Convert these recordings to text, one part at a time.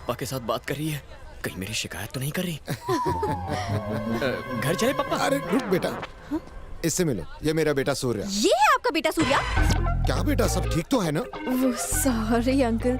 पप्पा के साथ बात कर रही है, कहीं मेरी शिकायत तो नहीं कर रही। घर चले पापा? अरे रुक बेटा, इससे मिलो, ये मेरा बेटा सूर्या। ये है आपका बेटा सूर्या? क्या बेटा, सब ठीक तो है ना? वो सॉरी अंकल,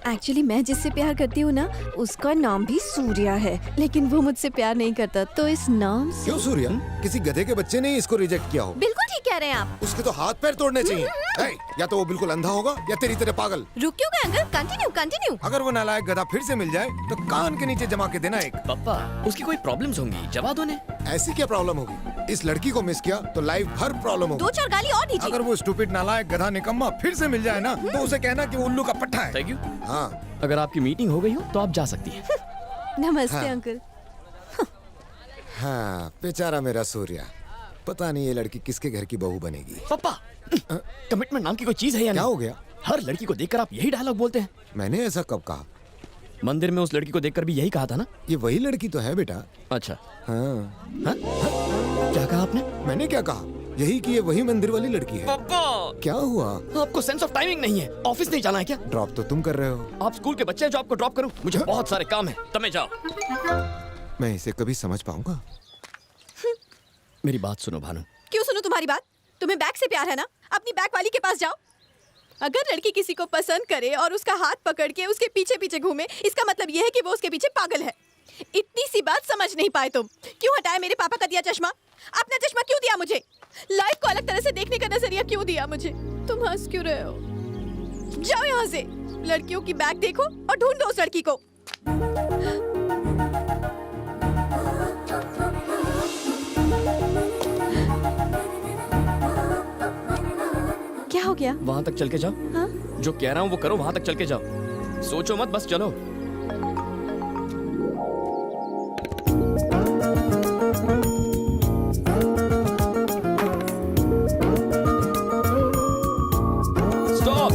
एक्चुअली मैं जिससे प्यार करती हूँ ना, उसका नाम भी सूर्या है, लेकिन वो मुझसे प्यार नहीं करता, तो इस नाम से। क्यों सूर्या? किसी गधे के बच्चे ने इसको रिजेक्ट किया हो? बिल्कुल ठीक कह रहे हैं आप। उसके तो हाथ पैर तोड़ने चाहिए। या तो वो बिल्कुल अंधा होगा या तेरी तरह पागल। रुक क्यों गए अंकल? Continue continue. अगर वो नालायक गधा फिर से मिल जाए तो कान के नीचे जमा के देना एक। पापा, उसकी कोई प्रॉब्लम्स होंगी, जवा दो ने। ऐसी क्या प्रॉब्लम होगी? इस लड़की को मिस किया तो लाइफ भर प्रॉब्लम होगी। 2-4 गाली और दीजिए। अगर वो स्टूपिड नालायक गधा निकम्मा फिर से मिल जाए ना, तो उसे कहना कि वो उल्लू का पट्टा है। Thank you. हाँ अगर आपकी मीटिंग हो गई हो तो आप जा सकती हैं। नमस्ते हाँ। अंकल। हाँ, बेचारा मेरा सूर्या, पता नहीं ये लड़की किसके घर की बहू बनेगी। पापा, कमिटमेंट नाम की कोई चीज है या क्या नहीं? हो गया? हर लड़की को देखकर आप यही डायलॉग बोलते हैं। मैंने ऐसा कब कहा? मंदिर में उस लड़की को देखकर भी यही कहा था ना? ये वही लड़की तो है बेटा। अच्छा। हाँ। क्या कहा आपने? मैंने क्या कहा? यही कि ये वही मंदिर वाली लड़की है। पापा, क्या हुआ? आपको सेंस ऑफ टाइमिंग नहीं है? ऑफिस नहीं जाना है क्या? ड्रॉप तो तुम कर रहे हो। आप स्कूल के बच्चे हैं जो आपको ड्रॉप करूं? मुझे बहुत सारे काम है, तब जाओ। मैं इसे कभी समझ पाऊंगा? मेरी बात सुनो भानु। क्यों सुनो तुम्हारी बात? तुम्हें बैग से प्यार है ना? अपनी बैग वाली के पास जाओ। अगर लड़की किसी को पसंद करे और उसका हाथ पकड़ के उसके पीछे पीछे घूमे, इसका मतलब ये है कि वो उसके पीछे पागल है। इतनी सी बात समझ नहीं पाए तुम? क्यों हटाया मेरे पापा का दिया चश्मा? अपना चश्मा क्यों दिया मुझे? लाइफ को अलग तरह से देखने का नजरिया क्यों दिया मुझे? तुम हंस क्यों रहे हो? जाओ यहाँ से। लड़कियों की बैग देखो और ढूंढो उस लड़की को। क्या हो गया? वहाँ तक चल के जाओ। हाँ? जो कह रहा हूँ वो करो, वहाँ तक चल के जाओ। सोचो मत, बस चलो। स्टॉप।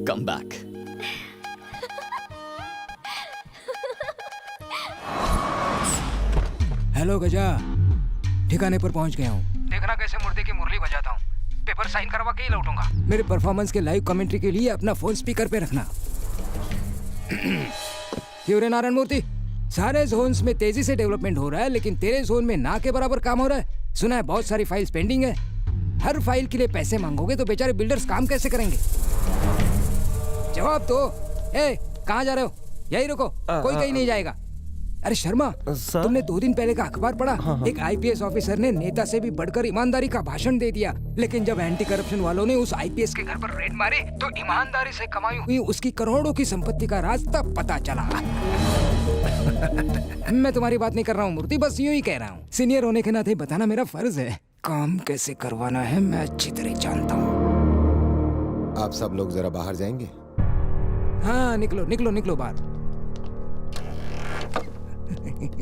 Come back. हेलो गजा, ठिकाने पर पहुंच गया हूँ। देखना कैसे मुर्दे की मुरली बजाता हूँ। पेपर साइन करवा के ही लौटूंगा। मेरे परफॉर्मेंस के लाइव कमेंट्री के लिए अपना फोन स्पीकर पे रखना। क्यों रे नारायण मूर्ति, सारे जोन्स में तेजी से डेवलपमेंट हो रहा है, लेकिन तेरे जोन में ना के बराबर काम हो रहा है। सुना है बहुत सारी फाइल्स पेंडिंग है। हर फाइल के लिए पैसे मांगोगे तो बेचारे बिल्डर्स काम कैसे करेंगे? जवाब दो। कहाँ जा रहे हो? यही रुको, कोई कहीं नहीं जाएगा। अरे शर्मा, तुमने 2 दिन पहले का अखबार पढ़ा? एक आईपीएस ऑफिसर ने नेता से भी बढ़कर ईमानदारी का भाषण दे दिया, लेकिन जब एंटी करप्शन वालों ने उस आईपीएस के घर पर रेड मारे तो ईमानदारी से कमाई हुई उसकी करोड़ों की संपत्ति का राज तब पता चला। मैं तुम्हारी बात नहीं कर रहा हूँ मूर्ति, बस यूं ही कह रहा हूँ। सीनियर होने के नाते बताना मेरा फर्ज है। काम कैसे करवाना है मैं अच्छी तरह जानता हूँ। आप सब लोग जरा बाहर जाएंगे? हाँ, निकलो निकलो निकलो बाहर।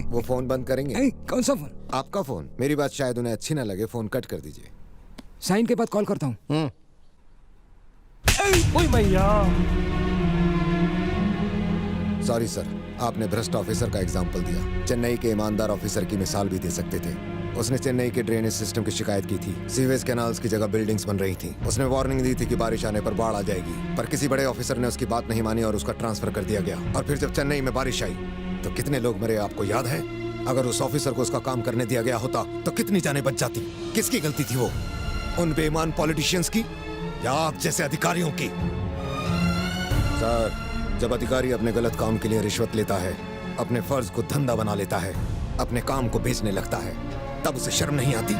वो फोन बंद करेंगे? कौन सा फोन? आपका फोन। मेरी बात शायद उन्हें अच्छी ना लगे, फोन कट कर दीजिए। साइन के बाद कॉल करता हूँ। सॉरी सर, आपने भ्रष्ट ऑफिसर का एग्जाम्पल दिया। चेन्नई के ईमानदार ऑफिसर की मिसाल भी दे सकते थे। उसने चेन्नई के ड्रेनेज सिस्टम की शिकायत की थी। सीवेज कैनाल्स की जगह बिल्डिंग्स बन रही थी। उसने वार्निंग दी थी कि बारिश आने पर बाढ़ आ जाएगी, पर किसी बड़े ऑफिसर ने उसकी बात नहीं मानी और उसका ट्रांसफर कर दिया गया। और फिर जब चेन्नई में बारिश आई तो कितने लोग मरे आपको याद है? अगर उस ऑफिसर को उसका काम करने दिया गया होता तो कितनी जानें बच जाती? किसकी गलती थी वो? उन बेईमान पॉलिटिशियंस की या आप जैसे अधिकारियों की? सर, जब अधिकारी अपने गलत काम के लिए रिश्वत लेता है, अपने फर्ज को धंधा बना लेता है, अपने काम को बेचने लगता है, तब उसे शर्म नहीं आती?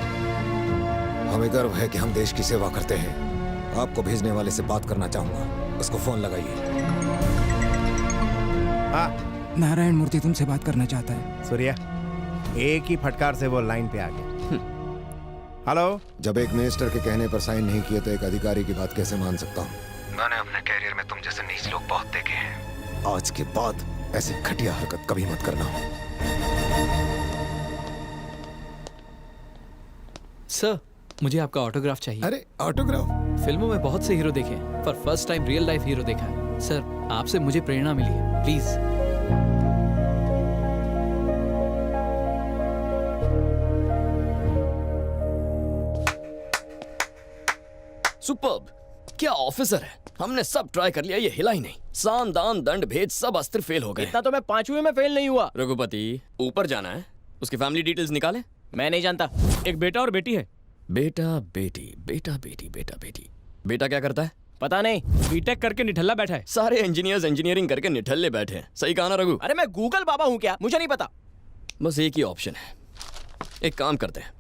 हमें गर्व है कि हम देश की सेवा करते हैं। आपको भेजने वाले से बात करना चाहूंगा, उसको फोन लगाइए। हाँ नारायण मूर्ति तुमसे बात करना चाहता है। सूर्या, एक ही फटकार से वो लाइन पे आ गया। हेलो। जब एक मिनिस्टर के कहने पर साइन नहीं किए तो एक अधिकारी की बात कैसे मान सकता हूँ? मैंने अपने कैरियर में तुम जैसे नीच लोग बहुत देखे हैं। आज के बाद ऐसी घटिया हरकत कभी मत करना। सर, मुझे आपका ऑटोग्राफ चाहिए। अरे ऑटोग्राफ? फिल्मों में बहुत से हीरो देखे हैं, पर first time real life hero देखा है। सर, आपसे मुझे प्रेरणा मिली है, प्लीज। सुपर्ब। क्या ऑफिसर है, हमने सब ट्राई कर लिया, ये हिला ही नहीं। साम दाम दंड भेद सब अस्त्र फेल हो गए। इतना तो मैं 5वीं में फेल नहीं हुआ। रघुपति ऊपर जाना है, उसकी फैमिली डिटेल्स निकाले। मैं नहीं जानता। एक बेटा और बेटी है। बेटा बेटी बेटा बेटी बेटा बेटी। बेटा क्या करता है? पता नहीं। बीटेक करके निठल्ला बैठा है। सारे इंजीनियर्स इंजीनियरिंग करके निठल्ले बैठे हैं। सही कहा ना रघु? अरे मैं गूगल बाबा हूँ क्या, मुझे नहीं पता। बस एक ही ऑप्शन है, एक काम करते हैं,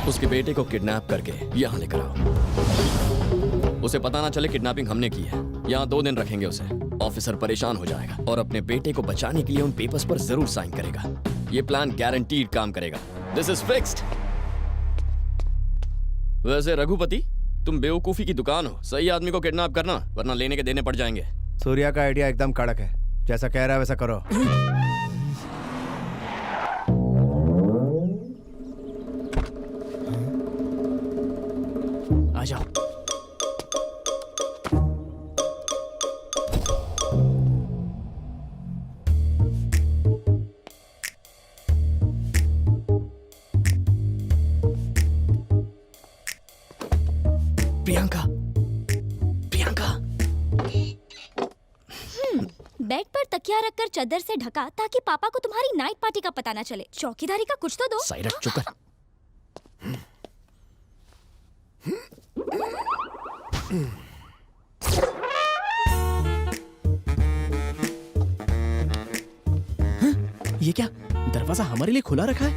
उसके बेटे को किडनैप करके यहाँ लेकर आओ। उसे पता ना चले किडनैपिंग हमने की है। यहाँ 2 दिन रखेंगे उसे। ऑफिसर परेशान हो जाएगा और अपने बेटे को बचाने के लिए उन पेपर्स पर जरूर साइन करेगा। ये प्लान गारंटीड काम करेगा। This is fixed. वैसे रघुपति, तुम बेवकूफी की दुकान हो। सही आदमी को किडनैप करना, वरना लेने के देने पड़ जाएंगे। सूर्या का आइडिया एकदम कड़क है, जैसा कह रहा है वैसा करो। आ जाओ। प्रियंका, प्रियंका। बेड पर तकिया रखकर चादर से ढका ताकि पापा को तुम्हारी नाइट पार्टी का पता ना चले। चौकीदारी का कुछ तो दो। साइरक चुप कर। ये क्या, दरवाजा हमारे लिए खुला रखा है?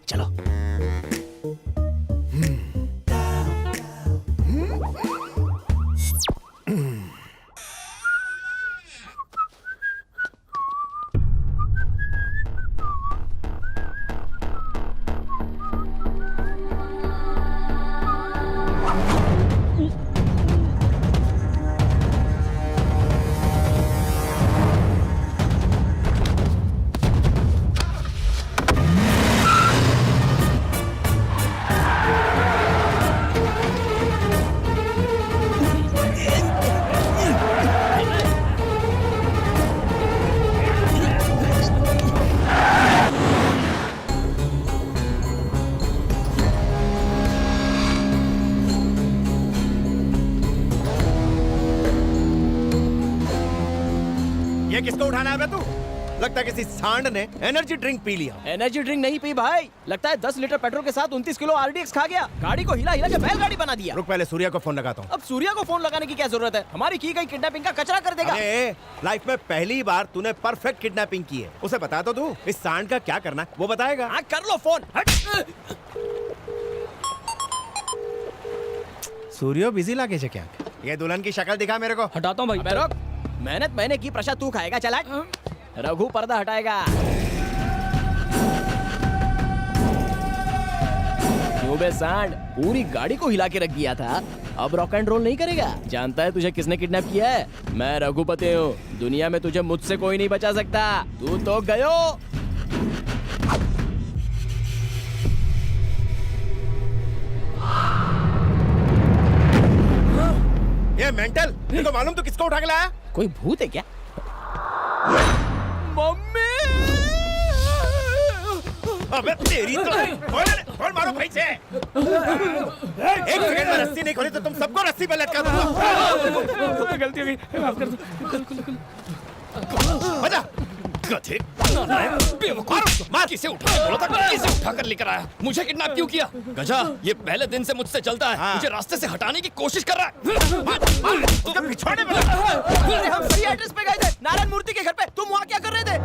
चलो। ये किसको उठाना है बे तू? लगता है किसी सांड ने एनर्जी ड्रिंक पी लिया। एनर्जी ड्रिंक नहीं पी भाई, लगता है 10 लीटर पेट्रोल के साथ 29 किलो आरडीएक्स खा गया। गाड़ी को हिला हिला के बैलगाड़ी बना दिया। रुक, पहले सूर्या को फोन लगाता हूँ। अब सूर्या को फोन लगाने की क्या जरूरत है? हमारी की गई किडनैपिंग का कचरा कर देगा। अरे लाइफ में पहली बार तूने परफेक्ट किडनैपिंग की है। उसे बता तो तू इस सांड का क्या करना है, वो बताएगा। हाँ कर लो फोन। सूर्यो बिजी लागे छे क्या? ये दुल्हन की शक्ल दिखा मेरे को। हटाता हूँ भाई। अबे रुक, मेहनत मैंने की, प्रसाद तू खाएगा। चला, रघु पर्दा हटाएगा। क्यों बे सांड, पूरी गाड़ी को हिला के रख दिया था, अब रॉक एंड रोल नहीं करेगा? जानता है तुझे किसने किडनैप किया है? मैं रघुपति हूँ। दुनिया में तुझे मुझसे कोई नहीं बचा सकता। तू तो गयो। ये मेंटल, तेरे को मालूम तू किसको उठा के लाया? कोई भूत है क्या? मम्मी! अबे तेरी तो खोल मारो भाई से। एक सेकंड में रस्सी नहीं खोली तो तुम सबको रस्सी पे लटका दूंगा। गलती हो गई, माफ कर दो। बजा। गधे, मार। किसे उठा के बोला था, किसे उठा कर लेकर आया? मुझे किडनैप क्यों किया? गजा, ये पहले दिन से मुझसे चलता है। हाँ। मुझे रास्ते से हटाने की कोशिश कर रहा है। उसके पिछवाड़े में अरे हम सही एड्रेस पे गए थे, नारायण मूर्ति के घर पे। तुम वहाँ क्या कर रहे थे?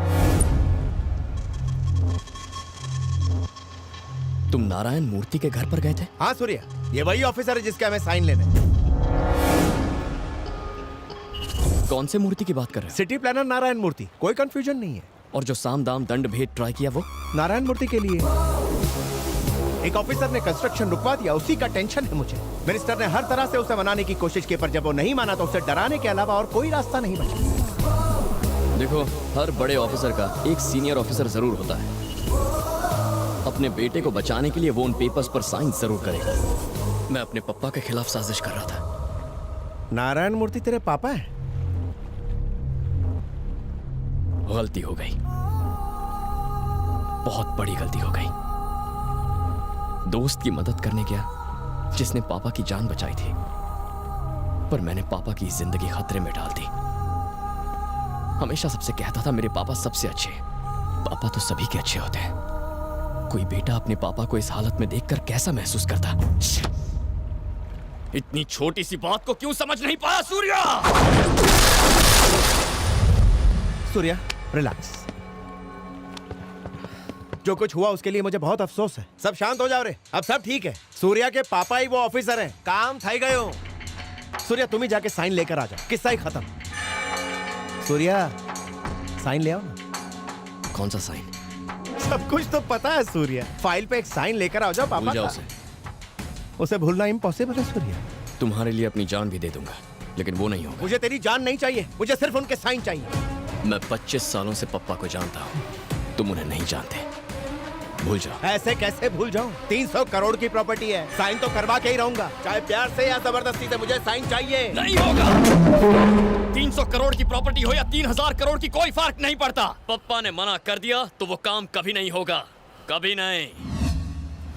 तुम नारायण मूर्ति के घर पर गए थे? हाँ सूर्या, ये वही ऑफिसर है जिसके हमें साइन लेने। कौन से मूर्ति की बात कर रहे हो? सिटी प्लानर नारायण मूर्ति, कोई कंफ्यूजन नहीं है। और जो साम दाम दंड भेद ट्राई किया वो? नारायण मूर्ति के लिए एक ऑफिसर ने कंस्ट्रक्शन रुकवा दिया, उसी का टेंशन है मुझे। मिनिस्टर ने हर तरह से उसे मनाने की कोशिश की, पर जब वो नहीं माना तो उसे डराने के अलावा और कोई रास्ता नहीं बचा। देखो, हर बड़े ऑफिसर का एक सीनियर ऑफिसर जरूर होता है। अपने बेटे को बचाने के लिए वो उन पेपर्स पर साइन जरूर करेगा। मैं अपने पापा के खिलाफ साजिश कर रहा था। नारायण मूर्ति तेरे पापा है? गलती हो गई, बहुत बड़ी गलती हो गई। दोस्त की मदद करने गया जिसने पापा की जान बचाई थी, पर मैंने पापा की जिंदगी खतरे में डाल दी। हमेशा सबसे कहता था मेरे पापा सबसे अच्छे। पापा तो सभी के अच्छे होते हैं। कोई बेटा अपने पापा को इस हालत में देखकर कैसा महसूस करता? इतनी छोटी सी बात को क्यों समझ नहीं पाया सूर्या? सूर्या, रिलैक्स। जो कुछ हुआ उसके लिए मुझे बहुत अफसोस है। सब शांत हो जाओ रे, अब सब ठीक है। सूर्या के पापा ही वो ऑफिसर हैं। काम थई गयो। सूर्या, तुम ही जाके साइन लेकर आ जाओ, किस्सा ही खत्म। सूर्या, साइन ले आओ ना। कौन सा साइन? सब कुछ तो पता है सूर्या। फाइल पे एक साइन लेकर आ जाओ भूल पापा जाओ का। उसे। उसे भूलना इम्पॉसिबल है सूर्या। तुम्हारे लिए अपनी जान भी दे दूंगा, लेकिन वो नहीं होगा। मुझे तेरी जान नहीं चाहिए, मुझे सिर्फ उनके साइन चाहिए। मैं 25 सालों से पप्पा को जानता हूँ, तुम उन्हें नहीं जानते। भूल जाओ। ऐसे कैसे भूल जाऊं? 300 करोड़ की प्रॉपर्टी है, साइन तो करवा के ही रहूंगा, चाहे प्यार से या जबरदस्ती से। मुझे साइन चाहिए। नहीं होगा। 300 करोड़ की प्रॉपर्टी हो या 3000 करोड़ की, कोई फर्क नहीं पड़ता। पप्पा ने मना कर दिया तो वो काम कभी नहीं होगा, कभी नहीं।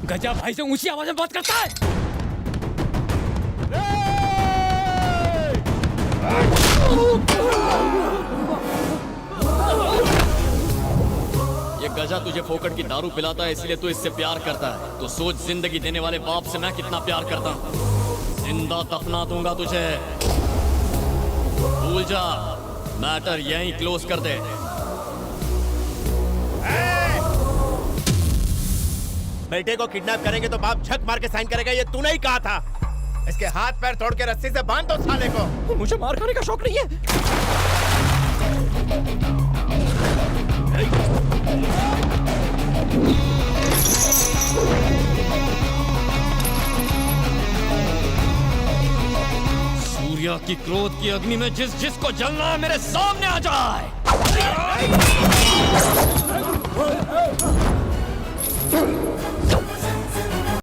गजा भाई से ऊंची आवाज में बात करता है। ये गजा तुझे फोकट की दारू पिलाता है, इसलिए तू इससे प्यार करता है। तो सोच, जिंदगी देने वाले बाप से मैं कितना प्यार करता हूँ। जिंदा दफना दूंगा तुझे। भूल जा, मैटर यहीं क्लोज कर दे। बेटे को किडनैप करेंगे तो बाप झक मार के साइन करेगा, ये तूने ही कहा था। इसके हाथ पैर तोड़ के रस्सी से बांध दो साले को। मुझे मार खाने का शौक नहीं है। सूर्या की क्रोध की अग्नि में जिसको जलना है मेरे सामने आ जाए।